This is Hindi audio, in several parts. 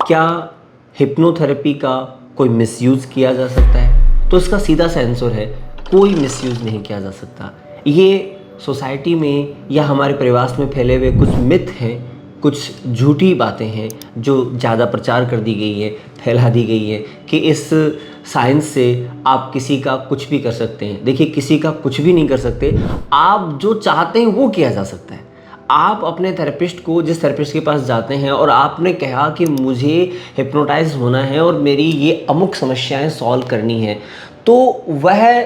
क्या हिप्नोथेरेपी का कोई मिसयूज़ किया जा सकता है? तो इसका सीधा सा आंसर है, कोई मिसयूज़ नहीं किया जा सकता। ये सोसाइटी में या हमारे परिवार में फैले हुए कुछ मिथ हैं, कुछ झूठी बातें हैं जो ज़्यादा प्रचार कर दी गई है, फैला दी गई है कि इस साइंस से आप किसी का कुछ भी कर सकते हैं। देखिए, किसी का कुछ भी नहीं कर सकते, आप जो चाहते हैं वो किया जा सकता है। आप अपने थेरेपिस्ट को, जिस थेरेपिस्ट के पास जाते हैं और आपने कहा कि मुझे हिप्नोटाइज होना है और मेरी ये अमुक समस्याएं सॉल्व करनी है, तो वह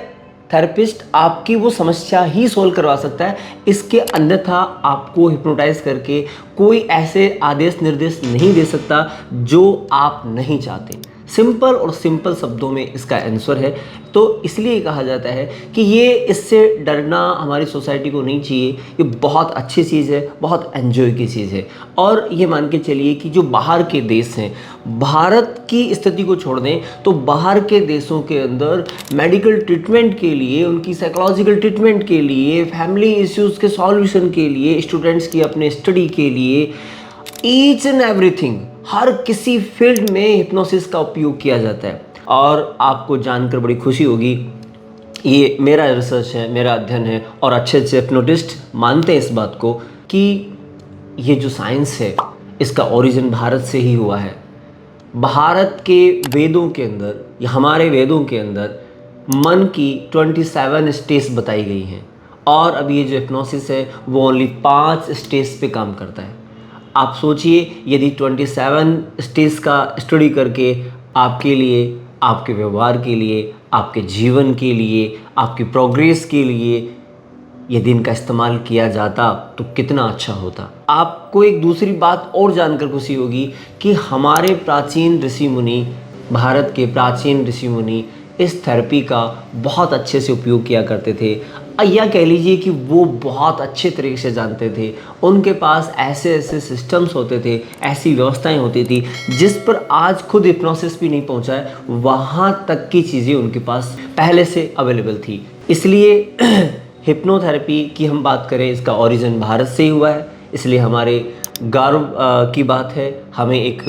थेरेपिस्ट आपकी वो समस्या ही सॉल्व करवा सकता है। इसके अन्यथा आपको हिप्नोटाइज करके कोई ऐसे आदेश निर्देश नहीं दे सकता जो आप नहीं चाहते। सिंपल और सिंपल शब्दों में इसका आंसर है। तो इसलिए कहा जाता है कि ये इससे डरना हमारी सोसाइटी को नहीं चाहिए। ये बहुत अच्छी चीज़ है, बहुत एंजॉय की चीज़ है। और ये मान के चलिए कि जो बाहर के देश हैं, भारत की स्थिति को छोड़ दें तो बाहर के देशों के अंदर मेडिकल ट्रीटमेंट के लिए, उनकी साइकोलॉजिकल ट्रीटमेंट के लिए, फैमिली इश्यूज़ के सॉल्यूशन के लिए, स्टूडेंट्स की अपने स्टडी के लिए, ईच एंड एवरीथिंग, हर किसी फील्ड में हिप्नोसिस का उपयोग किया जाता है। और आपको जानकर बड़ी खुशी होगी, ये मेरा रिसर्च है, मेरा अध्ययन है और अच्छे अच्छे हिप्नोटिस्ट मानते हैं इस बात को कि ये जो साइंस है इसका ओरिजिन भारत से ही हुआ है। भारत के वेदों के अंदर या हमारे वेदों के अंदर मन की 27 स्टेज बताई गई हैं और अब ये जो हिप्नोसिस है वो ओनली 5 स्टेज पे काम करता है। आप सोचिए, यदि 27 स्टेज का स्टडी करके आपके लिए, आपके व्यवहार के लिए, आपके जीवन के लिए, आपकी प्रोग्रेस के लिए यदि इनका इस्तेमाल किया जाता तो कितना अच्छा होता। आपको एक दूसरी बात और जानकर खुशी होगी कि हमारे प्राचीन ऋषि मुनि, भारत के प्राचीन ऋषि मुनि इस थेरेपी का बहुत अच्छे से उपयोग किया करते थे, या कह लीजिए कि वो बहुत अच्छे तरीके से जानते थे। उनके पास ऐसे ऐसे सिस्टम्स होते थे, ऐसी व्यवस्थाएं होती थी जिस पर आज खुद हिप्नोसिस भी नहीं पहुंचा है, वहाँ तक की चीज़ें उनके पास पहले से अवेलेबल थी। इसलिए हिप्नोथेरेपी की हम बात करें, इसका ओरिजिन भारत से ही हुआ है। इसलिए हमारे गौरव की बात है, हमें एक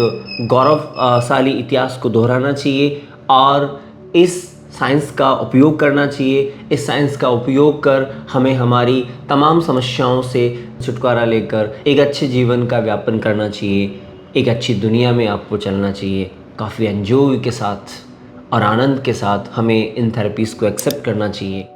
गौरवशाली इतिहास को दोहराना चाहिए और इस साइंस का उपयोग करना चाहिए। इस साइंस का उपयोग कर हमें हमारी तमाम समस्याओं से छुटकारा लेकर एक अच्छे जीवन का व्यापन करना चाहिए। एक अच्छी दुनिया में आपको चलना चाहिए। काफ़ी एंजॉय के साथ और आनंद के साथ हमें इन थेरेपीज़ को एक्सेप्ट करना चाहिए।